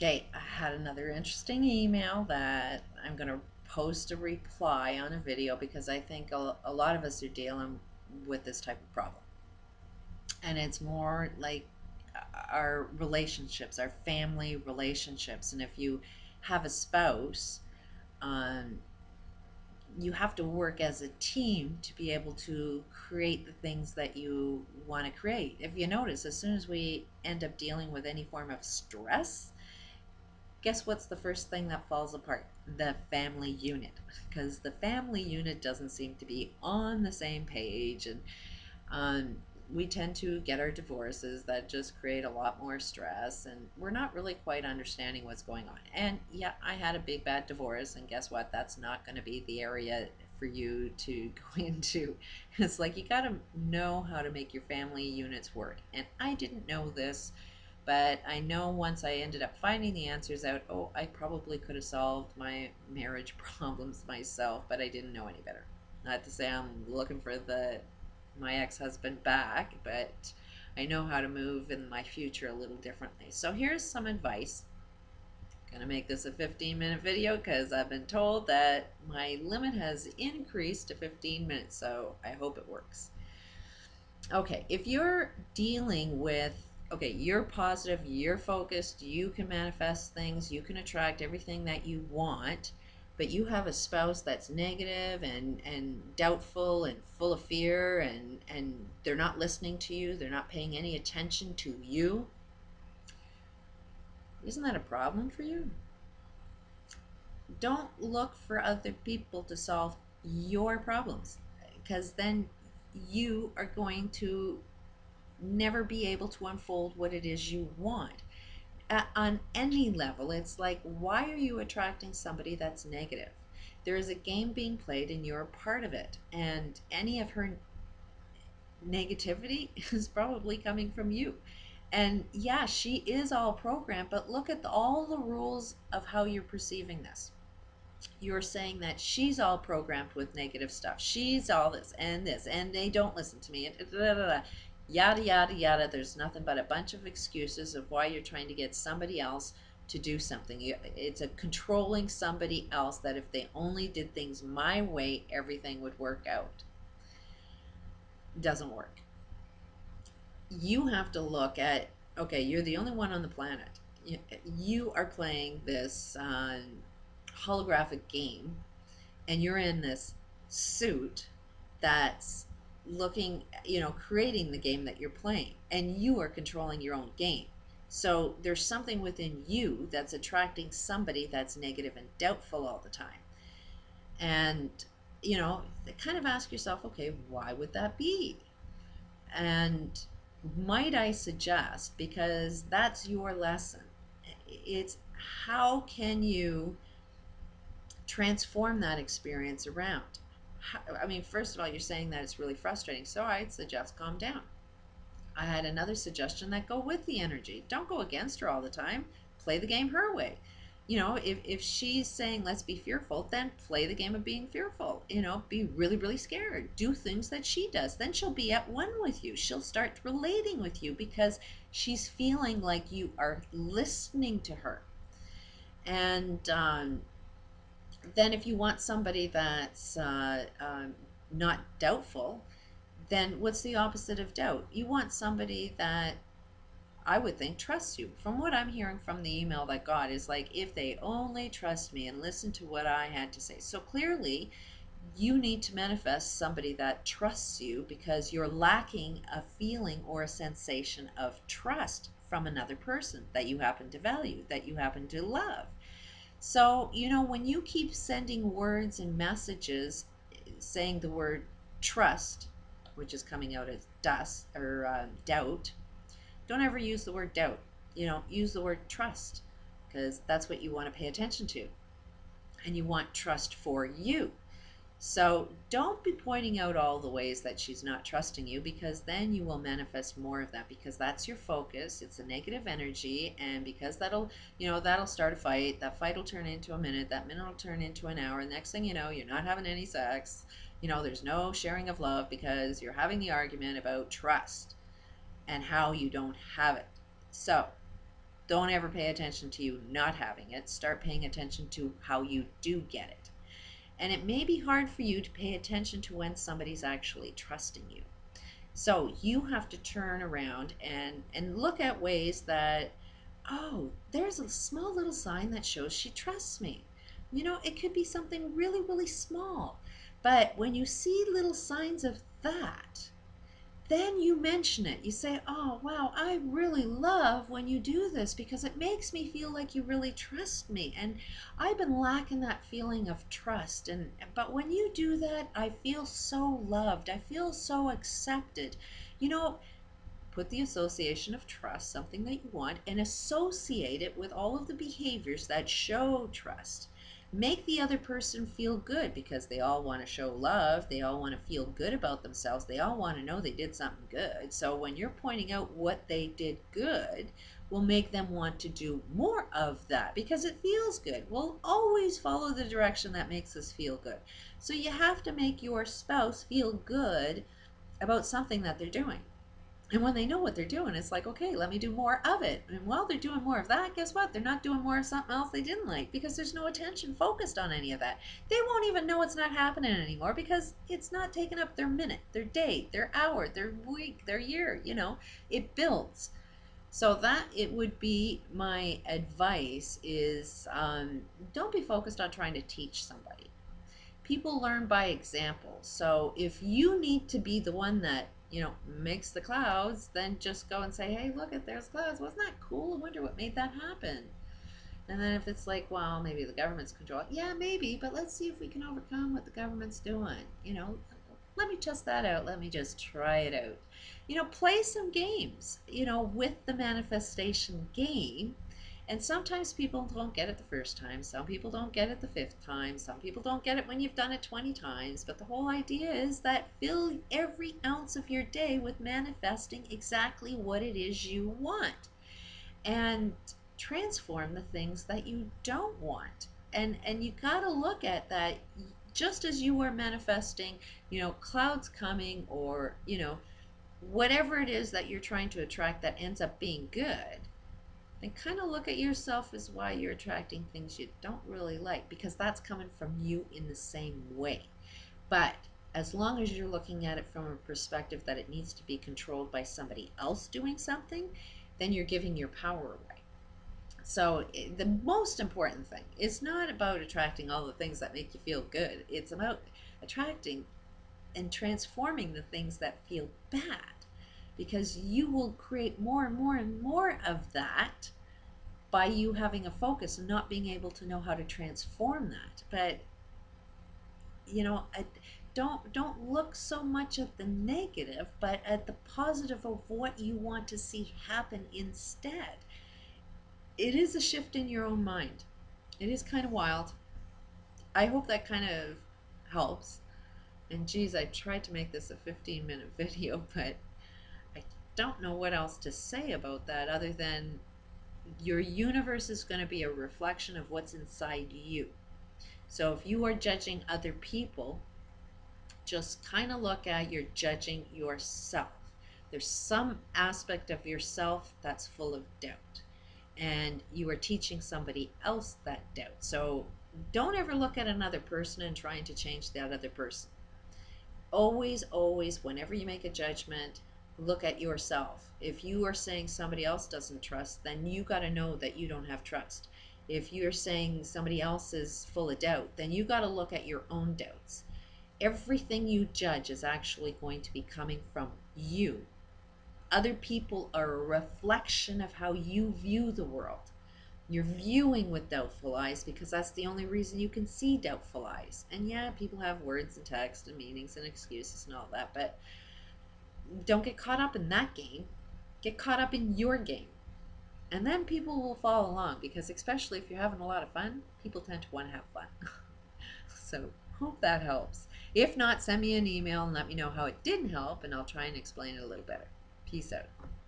Okay, I had another interesting email that I'm going to post a reply on a video because I think a lot of us are dealing with this type of problem. And it's more like our relationships, our family relationships. And if you have a spouse, um, you have to work as a team to be able to create the things that you want to create. If you notice, as soon as we end up dealing with any form of stress, guess what's the first thing that falls apart? The family unit. Because the family unit doesn't seem to be on the same page, and um, we tend to get our divorces that just create a lot more stress, and we're not really quite understanding what's going on. And yeah, I had a big bad divorce, and guess what? That's not going to be the area for you to go into. It's like you got to know how to make your family units work. And I didn't know this, but I know once I ended up finding the answers out, oh, I probably could have solved my marriage problems myself, but I didn't know any better. Not to say I'm looking for my ex-husband back, but I know how to move in my future a little differently. So here's some advice. I'm gonna make this a 15-minute video because I've been told that my limit has increased to 15 minutes, so I hope it works. Okay, if you're dealing with, okay, you're positive, you're focused, you can manifest things, you can attract everything that you want, but you have a spouse that's negative and doubtful and full of fear, and they're not listening to you, they're not paying any attention to you, isn't that a problem for you? Don't look for other people to solve your problems, because then you are going to never be able to unfold what it is you want. On any level, it's like, why are you attracting somebody that's negative? There is a game being played and you're a part of it. And any of her negativity is probably coming from you. And yeah, she is all programmed, but look at all the rules of how you're perceiving this. You're saying that she's all programmed with negative stuff. She's all this, and they don't listen to me, and da, da, da, yada, yada, yada. There's nothing but a bunch of excuses of why you're trying to get somebody else to do something. It's a controlling somebody else that if they only did things my way, everything would work out. It doesn't work. You have to look at, okay, you're the only one on the planet. You are playing this holographic game, and you're in this suit that's looking, creating the game that you're playing, and you are controlling your own game. So there's something within you that's attracting somebody that's negative and doubtful all the time. And, kind of ask yourself, okay, why would that be? And might I suggest, because that's your lesson, it's how can you transform that experience around? I mean, first of all, you're saying that it's really frustrating, so I'd suggest calm down. I had another suggestion that go with the energy. Don't go against her all the time. Play the game her way. If she's saying let's be fearful, then play the game of being fearful. Be really, really scared. Do things that she does. Then she'll be at one with you. She'll start relating with you because she's feeling like you are listening to her. And then if you want somebody that's not doubtful, then what's the opposite of doubt? You want somebody that I would think trusts you. From what I'm hearing from the email that got is like, if they only trust me and listen to what I had to say. So clearly, you need to manifest somebody that trusts you because you're lacking a feeling or a sensation of trust from another person that you happen to value, that you happen to love. So, when you keep sending words and messages saying the word trust, which is coming out as dust or doubt, don't ever use the word doubt. Use the word trust because that's what you want to pay attention to. And you want trust for you. So don't be pointing out all the ways that she's not trusting you because then you will manifest more of that because that's your focus. It's a negative energy, and because that'll start a fight. That fight will turn into a minute. That minute will turn into an hour. Next thing you know, you're not having any sex. There's no sharing of love because you're having the argument about trust and how you don't have it. So Don't ever pay attention to you not having it. Start paying attention to how you do get it. And it may be hard for you to pay attention to when somebody's actually trusting you. So you have to turn around and look at ways that, oh, there's a small little sign that shows she trusts me. You know, it could be something really, really small. But when you see little signs of that, then you mention it. You say, oh, wow, I really love when you do this because it makes me feel like you really trust me. And I've been lacking that feeling of trust. But when you do that, I feel so loved. I feel so accepted. You know, put the association of trust, something that you want, and associate it with all of the behaviors that show trust. Make the other person feel good because they all want to show love. They all want to feel good about themselves. They all want to know they did something good. So when you're pointing out what they did good, will make them want to do more of that because it feels good. We'll always follow the direction that makes us feel good. So you have to make your spouse feel good about something that they're doing. And when they know what they're doing, it's like, okay, let me do more of it. And while they're doing more of that, guess what? They're not doing more of something else they didn't like because there's no attention focused on any of that. They won't even know it's not happening anymore because it's not taking up their minute, their day, their hour, their week, their year. You know, it builds. So that it would be my advice is don't be focused on trying to teach somebody. People learn by example. So if you need to be the one that, you know, makes the clouds, then just go and say, hey, look at there's clouds. Wasn't that cool? I wonder what made that happen. And then if it's like, well, maybe the government's control, yeah, maybe, but let's see if we can overcome what the government's doing. You know, let me test that out. Let me just try it out. You know, play some games, you know, with the manifestation game. And sometimes people don't get it the first time. Some people don't get it the fifth time. Some people don't get it when you've done it 20 times. But the whole idea is that fill every ounce of your day with manifesting exactly what it is you want. And transform the things that you don't want. And you got to look at that just as you are manifesting, you know, clouds coming or, you know, whatever it is that you're trying to attract that ends up being good, and kind of look at yourself as why you're attracting things you don't really like because that's coming from you in the same way. But as long as you're looking at it from a perspective that it needs to be controlled by somebody else doing something, then you're giving your power away. So the most important thing is not about attracting all the things that make you feel good. It's about attracting and transforming the things that feel bad, because you will create more and more and more of that by you having a focus and not being able to know how to transform that. But you know, don't look so much at the negative, but at the positive of what you want to see happen instead. It is a shift in your own mind. It is kind of wild. I hope that kind of helps. And geez, I tried to make this a 15-minute video, but I don't know what else to say about that other than your universe is going to be a reflection of what's inside you. So if you are judging other people, just kind of look at you're judging yourself. There's some aspect of yourself that's full of doubt, and you are teaching somebody else that doubt. So don't ever look at another person and trying to change that other person. Always, always, whenever you make a judgment, look at yourself. If you are saying somebody else doesn't trust, then you got to know that you don't have trust. If you're saying somebody else is full of doubt, then you got to look at your own doubts. Everything you judge is actually going to be coming from you. Other people are a reflection of how you view the world. You're viewing with doubtful eyes because that's the only reason you can see doubtful eyes. And yeah, people have words and text and meanings and excuses and all that, but don't get caught up in that game. Get caught up in your game. And then people will follow along because, especially if you're having a lot of fun, people tend to want to have fun. So hope that helps. If not, send me an email and let me know how it didn't help, and I'll try and explain it a little better. Peace out.